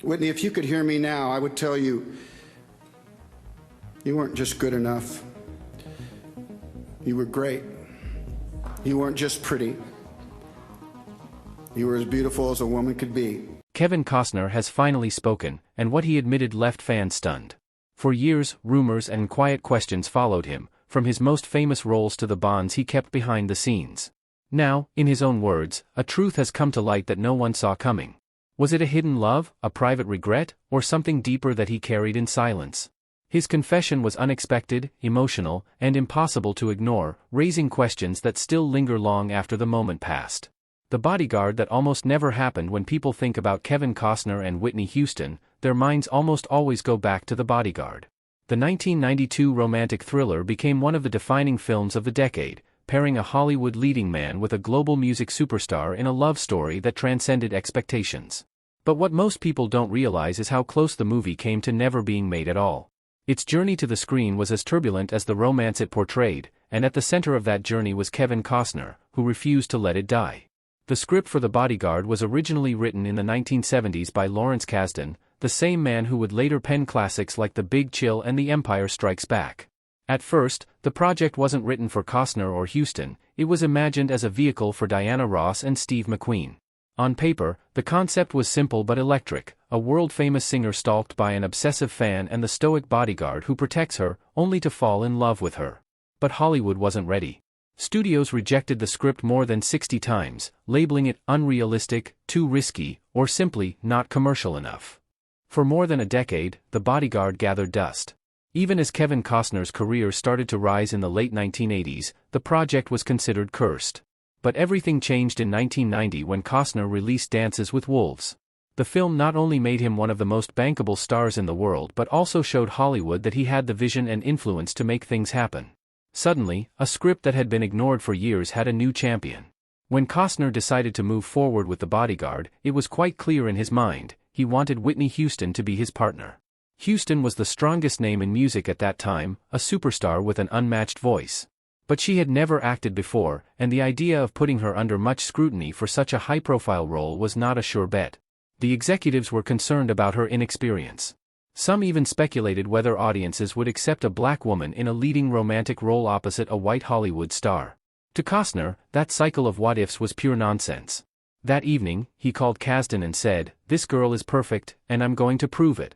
Whitney, if you could hear me now, I would tell you, you weren't just good enough. You were great. You weren't just pretty. You were as beautiful as a woman could be. Kevin Costner has finally spoken, and what he admitted left fans stunned. For years, rumors and quiet questions followed him, from his most famous roles to the bonds he kept behind the scenes. Now, in his own words, a truth has come to light that no one saw coming. Was it a hidden love, a private regret, or something deeper that he carried in silence? His confession was unexpected, emotional, and impossible to ignore, raising questions that still linger long after the moment passed. The Bodyguard that almost never happened. When people think about Kevin Costner and Whitney Houston, their minds almost always go back to The Bodyguard. The 1992 romantic thriller became one of the defining films of the decade, pairing a Hollywood leading man with a global music superstar in a love story that transcended expectations. But what most people don't realize is how close the movie came to never being made at all. Its journey to the screen was as turbulent as the romance it portrayed, and at the center of that journey was Kevin Costner, who refused to let it die. The script for The Bodyguard was originally written in the 1970s by Lawrence Kasdan, the same man who would later pen classics like The Big Chill and The Empire Strikes Back. At first, the project wasn't written for Costner or Houston, it was imagined as a vehicle for Diana Ross and Steve McQueen. On paper, the concept was simple but electric, a world-famous singer stalked by an obsessive fan and the stoic bodyguard who protects her, only to fall in love with her. But Hollywood wasn't ready. Studios rejected the script more than 60 times, labeling it unrealistic, too risky, or simply not commercial enough. For more than a decade, The Bodyguard gathered dust. Even as Kevin Costner's career started to rise in the late 1980s, the project was considered cursed. But everything changed in 1990 when Costner released Dances with Wolves. The film not only made him one of the most bankable stars in the world but also showed Hollywood that he had the vision and influence to make things happen. Suddenly, a script that had been ignored for years had a new champion. When Costner decided to move forward with The Bodyguard, it was quite clear in his mind, he wanted Whitney Houston to be his partner. Houston was the strongest name in music at that time, a superstar with an unmatched voice. But she had never acted before, and the idea of putting her under much scrutiny for such a high-profile role was not a sure bet. The executives were concerned about her inexperience. Some even speculated whether audiences would accept a black woman in a leading romantic role opposite a white Hollywood star. To Costner, that cycle of what-ifs was pure nonsense. That evening, he called Kasdan and said, "This girl is perfect, and I'm going to prove it."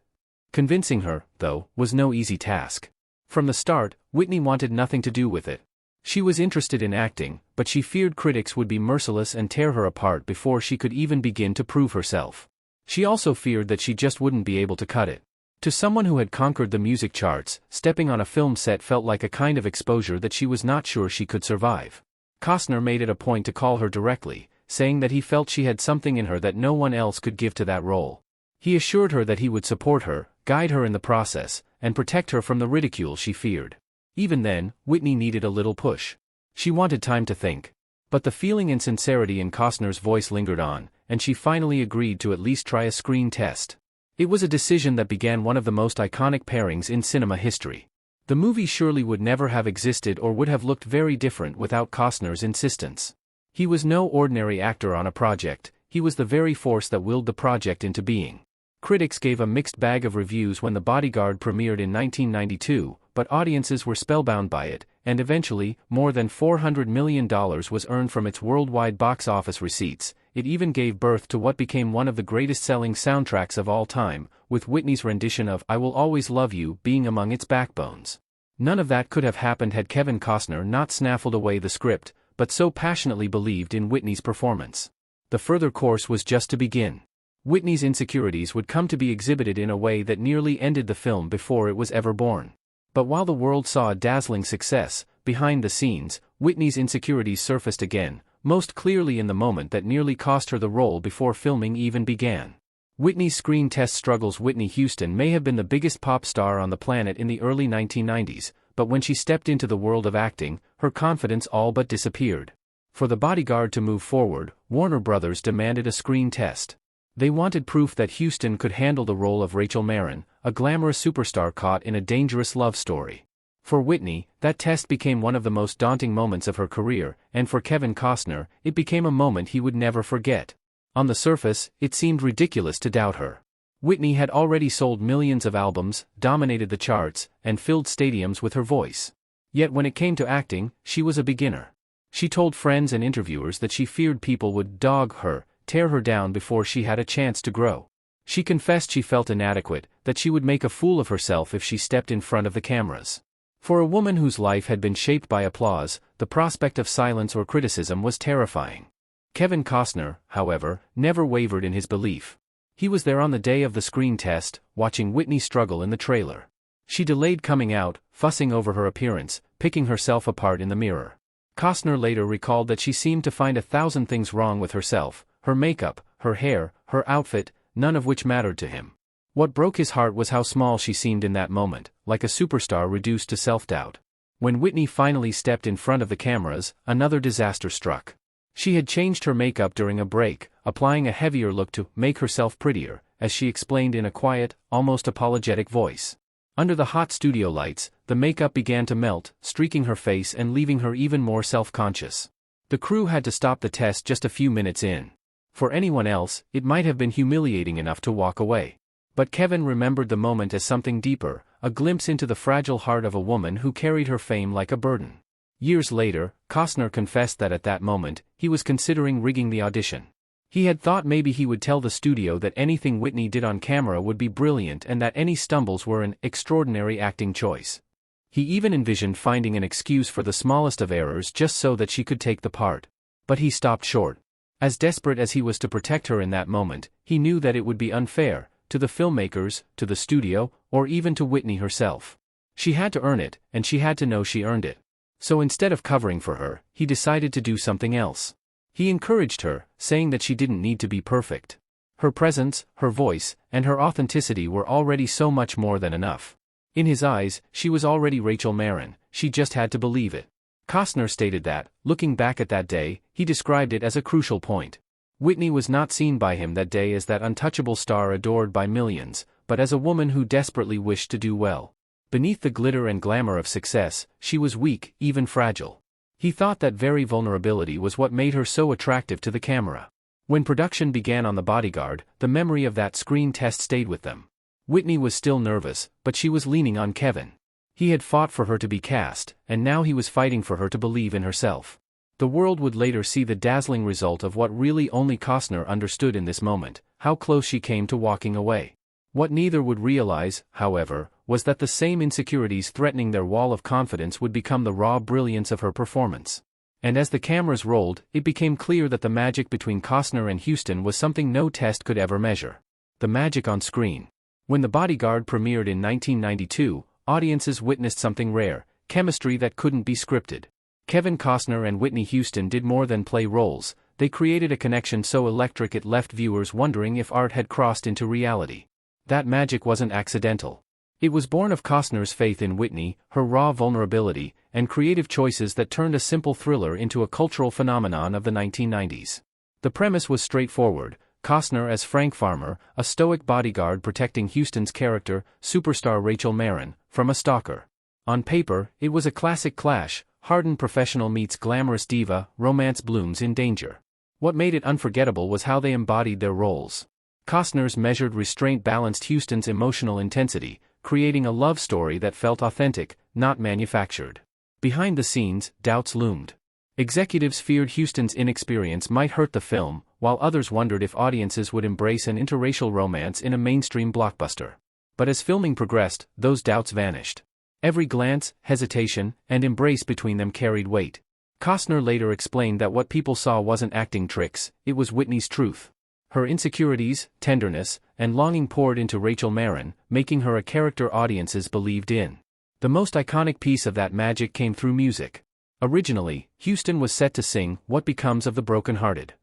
Convincing her, though, was no easy task. From the start, Whitney wanted nothing to do with it. She was interested in acting, but she feared critics would be merciless and tear her apart before she could even begin to prove herself. She also feared that she just wouldn't be able to cut it. To someone who had conquered the music charts, stepping on a film set felt like a kind of exposure that she was not sure she could survive. Costner made it a point to call her directly, saying that he felt she had something in her that no one else could give to that role. He assured her that he would support her, guide her in the process, and protect her from the ridicule she feared. Even then, Whitney needed a little push. She wanted time to think. But the feeling and sincerity in Costner's voice lingered on, and she finally agreed to at least try a screen test. It was a decision that began one of the most iconic pairings in cinema history. The movie surely would never have existed or would have looked very different without Costner's insistence. He was no ordinary actor on a project, he was the very force that willed the project into being. Critics gave a mixed bag of reviews when The Bodyguard premiered in 1992, but audiences were spellbound by it, and eventually, more than $400 million was earned from its worldwide box office receipts. It even gave birth to what became one of the greatest-selling soundtracks of all time, with Whitney's rendition of "I Will Always Love You" being among its backbones. None of that could have happened had Kevin Costner not snaffled away the script, but so passionately believed in Whitney's performance. The further course was just to begin. Whitney's insecurities would come to be exhibited in a way that nearly ended the film before it was ever born. But while the world saw a dazzling success, behind the scenes, Whitney's insecurities surfaced again, most clearly in the moment that nearly cost her the role before filming even began. Whitney's screen test struggles. Whitney Houston may have been the biggest pop star on the planet in the early 1990s, but when she stepped into the world of acting, her confidence all but disappeared. For The Bodyguard to move forward, Warner Brothers demanded a screen test. They wanted proof that Houston could handle the role of Rachel Marin, a glamorous superstar caught in a dangerous love story. For Whitney, that test became one of the most daunting moments of her career, and for Kevin Costner, it became a moment he would never forget. On the surface, it seemed ridiculous to doubt her. Whitney had already sold millions of albums, dominated the charts, and filled stadiums with her voice. Yet when it came to acting, she was a beginner. She told friends and interviewers that she feared people would dog her, tear her down before she had a chance to grow. She confessed she felt inadequate, that she would make a fool of herself if she stepped in front of the cameras. For a woman whose life had been shaped by applause, the prospect of silence or criticism was terrifying. Kevin Costner, however, never wavered in his belief. He was there on the day of the screen test, watching Whitney struggle in the trailer. She delayed coming out, fussing over her appearance, picking herself apart in the mirror. Costner later recalled that she seemed to find 1,000 things wrong with herself, her makeup, her hair, her outfit, none of which mattered to him. What broke his heart was how small she seemed in that moment, like a superstar reduced to self-doubt. When Whitney finally stepped in front of the cameras, another disaster struck. She had changed her makeup during a break, applying a heavier look to make herself prettier, as she explained in a quiet, almost apologetic voice. Under the hot studio lights, the makeup began to melt, streaking her face and leaving her even more self-conscious. The crew had to stop the test just a few minutes in. For anyone else, it might have been humiliating enough to walk away. But Kevin remembered the moment as something deeper, a glimpse into the fragile heart of a woman who carried her fame like a burden. Years later, Costner confessed that at that moment, he was considering rigging the audition. He had thought maybe he would tell the studio that anything Whitney did on camera would be brilliant and that any stumbles were an extraordinary acting choice. He even envisioned finding an excuse for the smallest of errors just so that she could take the part. But he stopped short. As desperate as he was to protect her in that moment, he knew that it would be unfair, to the filmmakers, to the studio, or even to Whitney herself. She had to earn it, and she had to know she earned it. So instead of covering for her, he decided to do something else. He encouraged her, saying that she didn't need to be perfect. Her presence, her voice, and her authenticity were already so much more than enough. In his eyes, she was already Rachel Marin, she just had to believe it. Costner stated that, looking back at that day, he described it as a crucial point. Whitney was not seen by him that day as that untouchable star adored by millions, but as a woman who desperately wished to do well. Beneath the glitter and glamour of success, she was weak, even fragile. He thought that very vulnerability was what made her so attractive to the camera. When production began on The Bodyguard, the memory of that screen test stayed with them. Whitney was still nervous, but she was leaning on Kevin. He had fought for her to be cast, and now he was fighting for her to believe in herself. The world would later see the dazzling result of what really only Costner understood in this moment, how close she came to walking away. What neither would realize, however, was that the same insecurities threatening their wall of confidence would become the raw brilliance of her performance. And as the cameras rolled, it became clear that the magic between Costner and Huston was something no test could ever measure. The magic on screen. When The Bodyguard premiered in 1992, audiences witnessed something rare, chemistry that couldn't be scripted. Kevin Costner and Whitney Houston did more than play roles, they created a connection so electric it left viewers wondering if art had crossed into reality. That magic wasn't accidental. It was born of Costner's faith in Whitney, her raw vulnerability, and creative choices that turned a simple thriller into a cultural phenomenon of the 1990s. The premise was straightforward: Costner as Frank Farmer, a stoic bodyguard protecting Houston's character, superstar Rachel Marin, from a stalker. On paper, it was a classic clash: hardened professional meets glamorous diva, romance blooms in danger. What made it unforgettable was how they embodied their roles. Costner's measured restraint balanced Houston's emotional intensity, creating a love story that felt authentic, not manufactured. Behind the scenes, doubts loomed. Executives feared Houston's inexperience might hurt the film, while others wondered if audiences would embrace an interracial romance in a mainstream blockbuster. But as filming progressed, those doubts vanished. Every glance, hesitation, and embrace between them carried weight. Costner later explained that what people saw wasn't acting tricks, it was Whitney's truth. Her insecurities, tenderness, and longing poured into Rachel Marin, making her a character audiences believed in. The most iconic piece of that magic came through music. Originally, Houston was set to sing "What Becomes of the Broken-Hearted."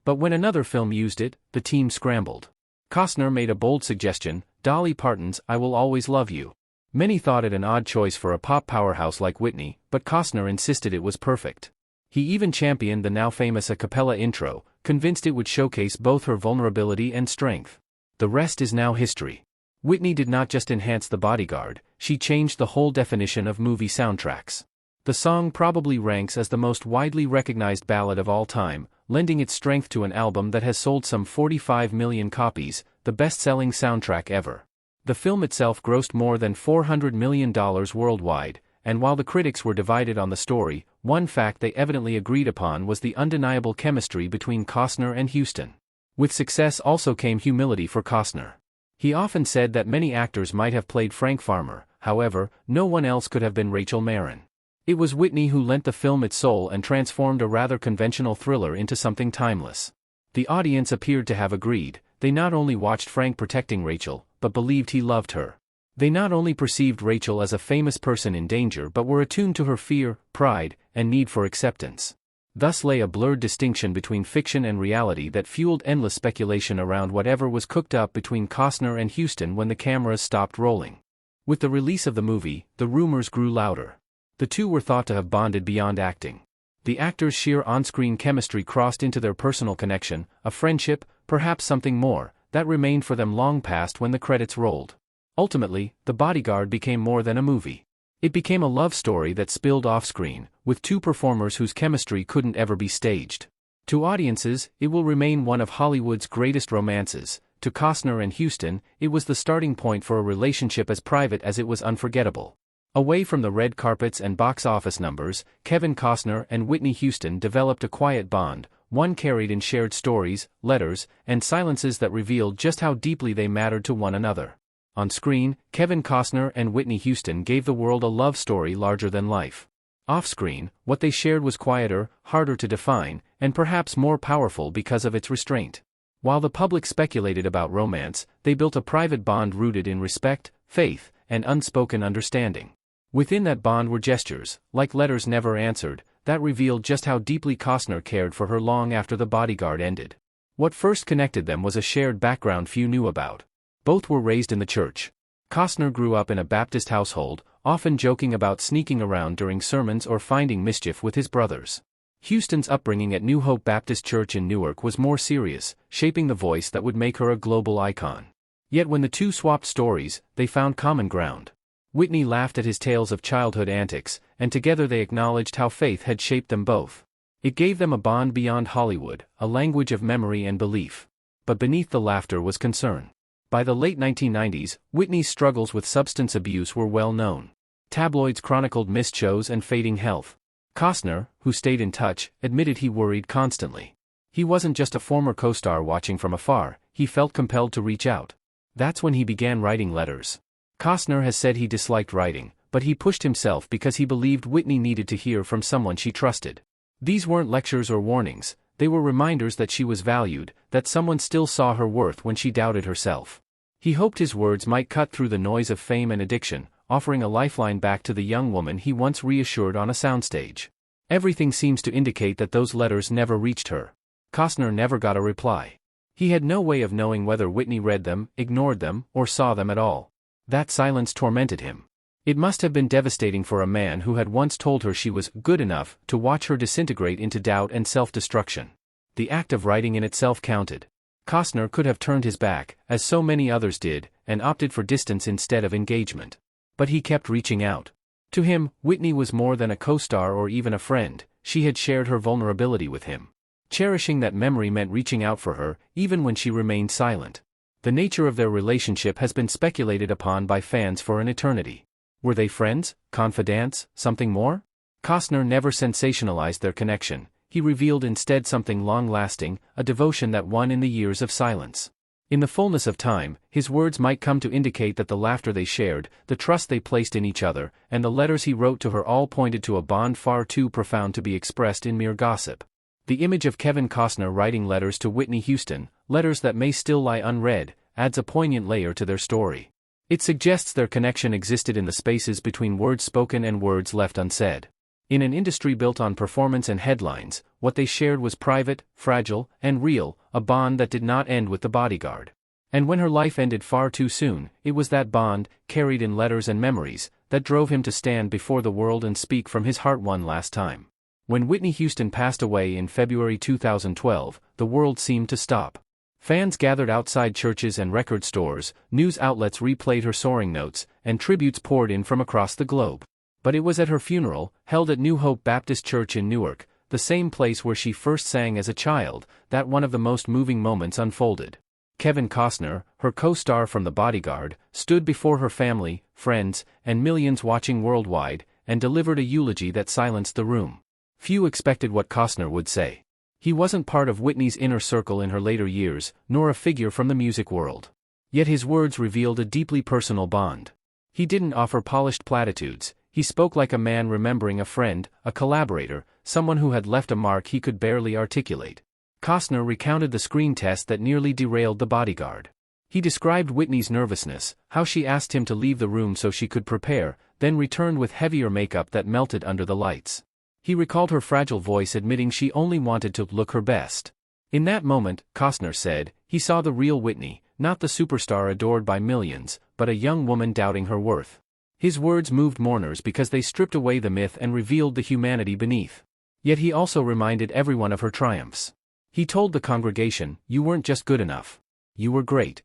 But when another film used it, the team scrambled. Costner made a bold suggestion: Dolly Parton's "I Will Always Love You." Many thought it an odd choice for a pop powerhouse like Whitney, but Costner insisted it was perfect. He even championed the now famous a cappella intro, convinced it would showcase both her vulnerability and strength. The rest is now history. Whitney did not just enhance The Bodyguard, she changed the whole definition of movie soundtracks. The song probably ranks as the most widely recognized ballad of all time, lending its strength to an album that has sold some 45 million copies, the best-selling soundtrack ever. The film itself grossed more than $400 million worldwide, and while the critics were divided on the story, one fact they evidently agreed upon was the undeniable chemistry between Costner and Huston. With success also came humility for Costner. He often said that many actors might have played Frank Farmer, however, no one else could have been Rachel Marin. It was Whitney who lent the film its soul and transformed a rather conventional thriller into something timeless. The audience appeared to have agreed. They not only watched Frank protecting Rachel, but believed he loved her. They not only perceived Rachel as a famous person in danger but were attuned to her fear, pride, and need for acceptance. Thus lay a blurred distinction between fiction and reality that fueled endless speculation around whatever was cooked up between Costner and Huston when the cameras stopped rolling. With the release of the movie, the rumors grew louder. The two were thought to have bonded beyond acting. The actors' sheer on-screen chemistry crossed into their personal connection, a friendship, perhaps something more, that remained for them long past when the credits rolled. Ultimately, The Bodyguard became more than a movie. It became a love story that spilled off-screen, with two performers whose chemistry couldn't ever be staged. To audiences, it will remain one of Hollywood's greatest romances. To Costner and Huston, it was the starting point for a relationship as private as it was unforgettable. Away from the red carpets and box office numbers, Kevin Costner and Whitney Houston developed a quiet bond, one carried in shared stories, letters, and silences that revealed just how deeply they mattered to one another. On screen, Kevin Costner and Whitney Houston gave the world a love story larger than life. Off-screen, what they shared was quieter, harder to define, and perhaps more powerful because of its restraint. While the public speculated about romance, they built a private bond rooted in respect, faith, and unspoken understanding. Within that bond were gestures, like letters never answered, that revealed just how deeply Costner cared for her long after The Bodyguard ended. What first connected them was a shared background few knew about. Both were raised in the church. Costner grew up in a Baptist household, often joking about sneaking around during sermons or finding mischief with his brothers. Houston's upbringing at New Hope Baptist Church in Newark was more serious, shaping the voice that would make her a global icon. Yet when the two swapped stories, they found common ground. Whitney laughed at his tales of childhood antics, and together they acknowledged how faith had shaped them both. It gave them a bond beyond Hollywood, a language of memory and belief. But beneath the laughter was concern. By the late 1990s, Whitney's struggles with substance abuse were well known. Tabloids chronicled missed shows and fading health. Costner, who stayed in touch, admitted he worried constantly. He wasn't just a former co-star watching from afar, he felt compelled to reach out. That's when he began writing letters. Costner has said he disliked writing, but he pushed himself because he believed Whitney needed to hear from someone she trusted. These weren't lectures or warnings, they were reminders that she was valued, that someone still saw her worth when she doubted herself. He hoped his words might cut through the noise of fame and addiction, offering a lifeline back to the young woman he once reassured on a soundstage. Everything seems to indicate that those letters never reached her. Costner never got a reply. He had no way of knowing whether Whitney read them, ignored them, or saw them at all. That silence tormented him. It must have been devastating for a man who had once told her she was good enough to watch her disintegrate into doubt and self-destruction. The act of writing in itself counted. Costner could have turned his back, as so many others did, and opted for distance instead of engagement. But he kept reaching out. To him, Whitney was more than a co-star or even a friend, she had shared her vulnerability with him. Cherishing that memory meant reaching out for her, even when she remained silent. The nature of their relationship has been speculated upon by fans for an eternity. Were they friends, confidants, something more? Costner never sensationalized their connection, he revealed instead something long-lasting, a devotion that won in the years of silence. In the fullness of time, his words might come to indicate that the laughter they shared, the trust they placed in each other, and the letters he wrote to her all pointed to a bond far too profound to be expressed in mere gossip. The image of Kevin Costner writing letters to Whitney Houston, letters that may still lie unread, adds a poignant layer to their story. It suggests their connection existed in the spaces between words spoken and words left unsaid. In an industry built on performance and headlines, what they shared was private, fragile, and real, a bond that did not end with The Bodyguard. And when her life ended far too soon, it was that bond, carried in letters and memories, that drove him to stand before the world and speak from his heart one last time. When Whitney Houston passed away in February 2012, the world seemed to stop. Fans gathered outside churches and record stores, news outlets replayed her soaring notes, and tributes poured in from across the globe. But it was at her funeral, held at New Hope Baptist Church in Newark, the same place where she first sang as a child, that one of the most moving moments unfolded. Kevin Costner, her co-star from The Bodyguard, stood before her family, friends, and millions watching worldwide, and delivered a eulogy that silenced the room. Few expected what Costner would say. He wasn't part of Whitney's inner circle in her later years, nor a figure from the music world. Yet his words revealed a deeply personal bond. He didn't offer polished platitudes. He spoke like a man remembering a friend, a collaborator, someone who had left a mark he could barely articulate. Costner recounted the screen test that nearly derailed The Bodyguard. He described Whitney's nervousness, how she asked him to leave the room so she could prepare, then returned with heavier makeup that melted under the lights. He recalled her fragile voice admitting she only wanted to look her best. In that moment, Costner said, he saw the real Whitney, not the superstar adored by millions, but a young woman doubting her worth. His words moved mourners because they stripped away the myth and revealed the humanity beneath. Yet he also reminded everyone of her triumphs. He told the congregation, "You weren't just good enough. You were great."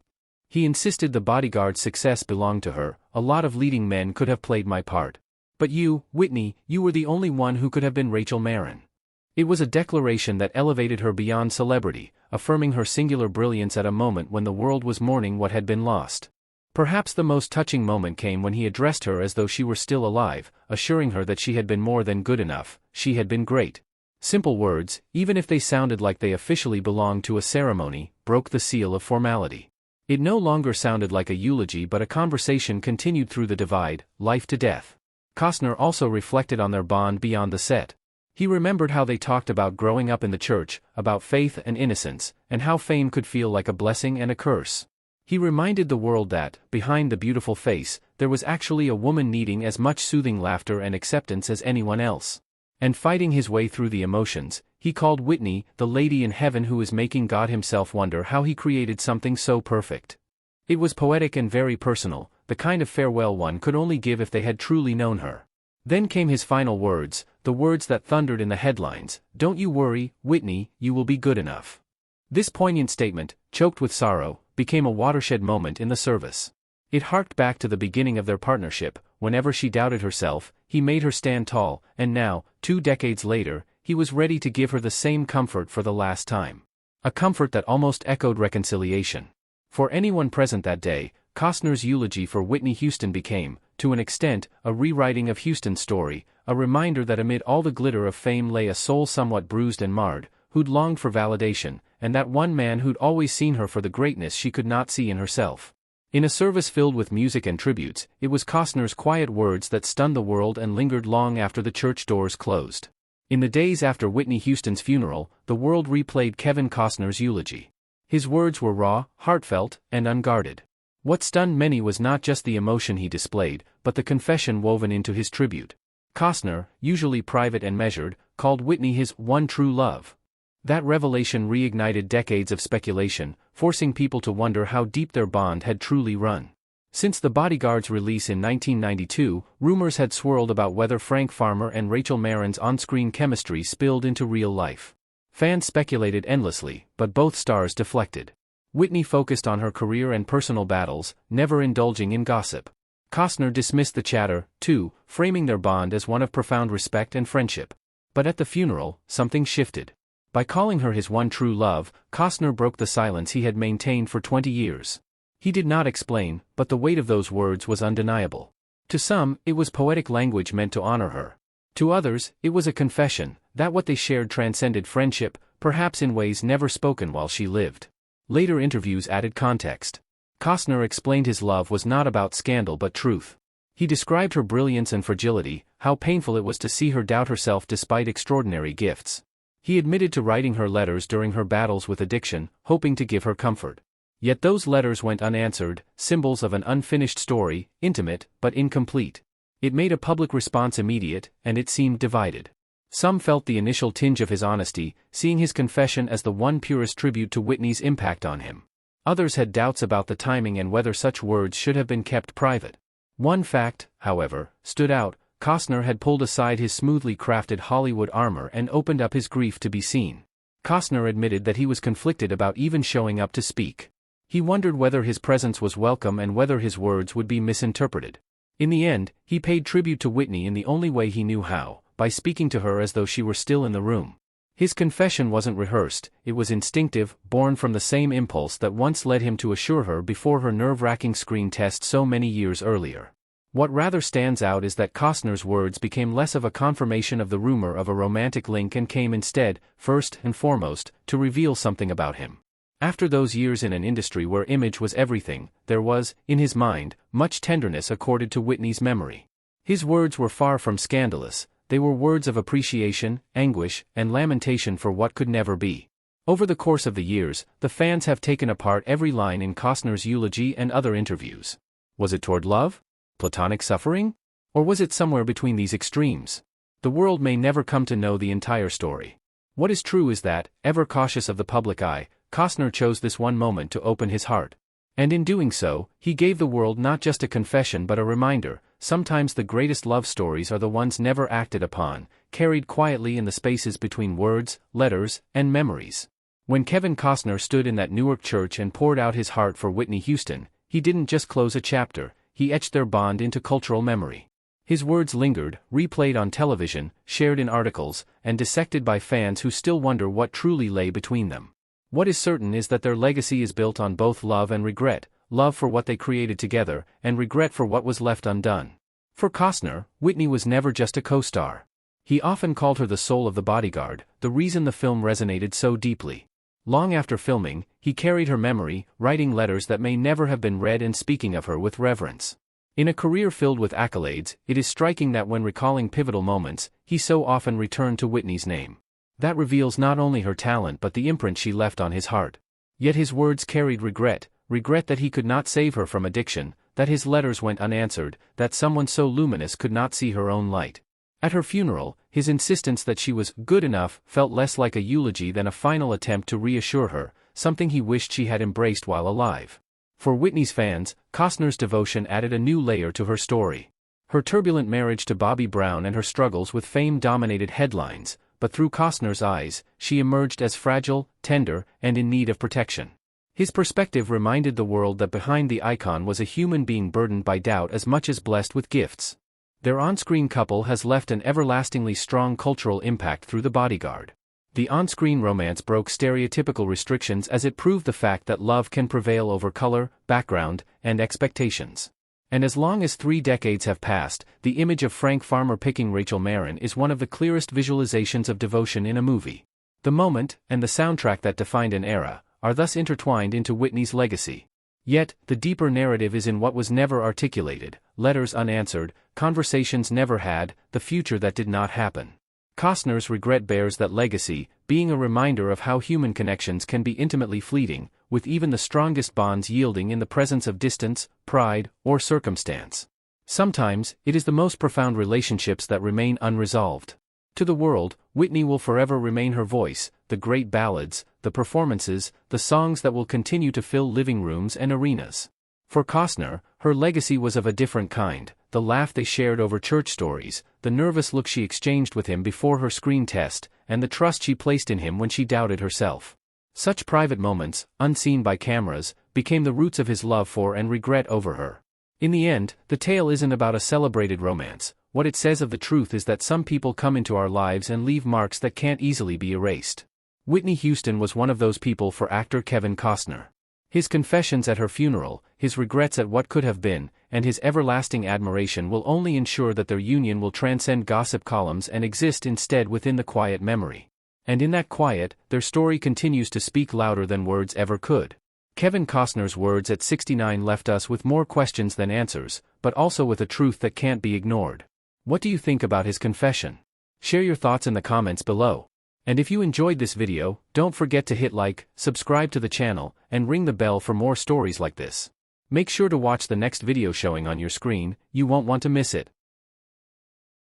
He insisted The Bodyguard's success belonged to her. "A lot of leading men could have played my part. But you, Whitney, you were the only one who could have been Rachel Marin." It was a declaration that elevated her beyond celebrity, affirming her singular brilliance at a moment when the world was mourning what had been lost. Perhaps the most touching moment came when he addressed her as though she were still alive, assuring her that she had been more than good enough, she had been great. Simple words, even if they sounded like they officially belonged to a ceremony, broke the seal of formality. It no longer sounded like a eulogy but a conversation continued through the divide, life to death. Costner also reflected on their bond beyond the set. He remembered how they talked about growing up in the church, about faith and innocence, and how fame could feel like a blessing and a curse. He reminded the world that, behind the beautiful face, there was actually a woman needing as much soothing laughter and acceptance as anyone else. And fighting his way through the emotions, he called Whitney the lady in heaven who is making God himself wonder how he created something so perfect. It was poetic and very personal, the kind of farewell one could only give if they had truly known her. Then came his final words, the words that thundered in the headlines, "Don't you worry, Whitney, you will be good enough." This poignant statement, choked with sorrow, became a watershed moment in the service. It harked back to the beginning of their partnership. Whenever she doubted herself, he made her stand tall, and now, 2 decades later, he was ready to give her the same comfort for the last time. A comfort that almost echoed reconciliation. For anyone present that day, Costner's eulogy for Whitney Houston became, to an extent, a rewriting of Houston's story, a reminder that amid all the glitter of fame lay a soul somewhat bruised and marred, who'd longed for validation, and that one man who'd always seen her for the greatness she could not see in herself. In a service filled with music and tributes, it was Costner's quiet words that stunned the world and lingered long after the church doors closed. In the days after Whitney Houston's funeral, the world replayed Kevin Costner's eulogy. His words were raw, heartfelt, and unguarded. What stunned many was not just the emotion he displayed, but the confession woven into his tribute. Costner, usually private and measured, called Whitney his one true love. That revelation reignited decades of speculation, forcing people to wonder how deep their bond had truly run. Since The Bodyguard's release in 1992, rumors had swirled about whether Frank Farmer and Rachel Marin's on-screen chemistry spilled into real life. Fans speculated endlessly, but both stars deflected. Whitney focused on her career and personal battles, never indulging in gossip. Costner dismissed the chatter, too, framing their bond as one of profound respect and friendship. But at the funeral, something shifted. By calling her his one true love, Costner broke the silence he had maintained for 20 years. He did not explain, but the weight of those words was undeniable. To some, it was poetic language meant to honor her. To others, it was a confession that what they shared transcended friendship, perhaps in ways never spoken while she lived. Later interviews added context. Costner explained his love was not about scandal but truth. He described her brilliance and fragility, how painful it was to see her doubt herself despite extraordinary gifts. He admitted to writing her letters during her battles with addiction, hoping to give her comfort. Yet those letters went unanswered, symbols of an unfinished story, intimate, but incomplete. It made a public response immediate, and it seemed divided. Some felt the initial tinge of his honesty, seeing his confession as the one purest tribute to Whitney's impact on him. Others had doubts about the timing and whether such words should have been kept private. One fact, however, stood out. Costner had pulled aside his smoothly crafted Hollywood armor and opened up his grief to be seen. Costner admitted that he was conflicted about even showing up to speak. He wondered whether his presence was welcome and whether his words would be misinterpreted. In the end, he paid tribute to Whitney in the only way he knew how, by speaking to her as though she were still in the room. His confession wasn't rehearsed, it was instinctive, born from the same impulse that once led him to assure her before her nerve-wracking screen test so many years earlier. What rather stands out is that Costner's words became less of a confirmation of the rumor of a romantic link and came instead, first and foremost, to reveal something about him. After those years in an industry where image was everything, there was, in his mind, much tenderness accorded to Whitney's memory. His words were far from scandalous, they were words of appreciation, anguish, and lamentation for what could never be. Over the course of the years, the fans have taken apart every line in Costner's eulogy and other interviews. Was it toward love? Platonic suffering? Or was it somewhere between these extremes? The world may never come to know the entire story. What is true is that, ever cautious of the public eye, Costner chose this one moment to open his heart. And in doing so, he gave the world not just a confession but a reminder: sometimes the greatest love stories are the ones never acted upon, carried quietly in the spaces between words, letters, and memories. When Kevin Costner stood in that Newark church and poured out his heart for Whitney Houston, he didn't just close a chapter, he etched their bond into cultural memory. His words lingered, replayed on television, shared in articles, and dissected by fans who still wonder what truly lay between them. What is certain is that their legacy is built on both love and regret, love for what they created together, and regret for what was left undone. For Costner, Whitney was never just a co-star. He often called her the soul of The Bodyguard, the reason the film resonated so deeply. Long after filming, he carried her memory, writing letters that may never have been read and speaking of her with reverence. In a career filled with accolades, it is striking that when recalling pivotal moments, he so often returned to Whitney's name. That reveals not only her talent but the imprint she left on his heart. Yet his words carried regret, regret that he could not save her from addiction, that his letters went unanswered, that someone so luminous could not see her own light. At her funeral, his insistence that she was good enough felt less like a eulogy than a final attempt to reassure her, something he wished she had embraced while alive. For Whitney's fans, Costner's devotion added a new layer to her story. Her turbulent marriage to Bobby Brown and her struggles with fame dominated headlines, but through Costner's eyes, she emerged as fragile, tender, and in need of protection. His perspective reminded the world that behind the icon was a human being burdened by doubt as much as blessed with gifts. Their on-screen couple has left an everlastingly strong cultural impact through The Bodyguard. The on-screen romance broke stereotypical restrictions as it proved the fact that love can prevail over color, background, and expectations. And as long as 3 decades have passed, the image of Frank Farmer picking Rachel Marin is one of the clearest visualizations of devotion in a movie. The moment, and the soundtrack that defined an era, are thus intertwined into Whitney's legacy. Yet, the deeper narrative is in what was never articulated, letters unanswered, conversations never had, the future that did not happen. Costner's regret bears that legacy, being a reminder of how human connections can be intimately fleeting, with even the strongest bonds yielding in the presence of distance, pride, or circumstance. Sometimes, it is the most profound relationships that remain unresolved. To the world, Whitney will forever remain her voice, the great ballads, the performances, the songs that will continue to fill living rooms and arenas. For Costner, her legacy was of a different kind: the laugh they shared over church stories, the nervous look she exchanged with him before her screen test, and the trust she placed in him when she doubted herself. Such private moments, unseen by cameras, became the roots of his love for and regret over her. In the end, the tale isn't about a celebrated romance. What it says of the truth is that some people come into our lives and leave marks that can't easily be erased. Whitney Houston was one of those people for actor Kevin Costner. His confessions at her funeral, his regrets at what could have been, and his everlasting admiration will only ensure that their union will transcend gossip columns and exist instead within the quiet memory. And in that quiet, their story continues to speak louder than words ever could. Kevin Costner's words at 69 left us with more questions than answers, but also with a truth that can't be ignored. What do you think about his confession? Share your thoughts in the comments below. And if you enjoyed this video, don't forget to hit like, subscribe to the channel, and ring the bell for more stories like this. Make sure to watch the next video showing on your screen, you won't want to miss it.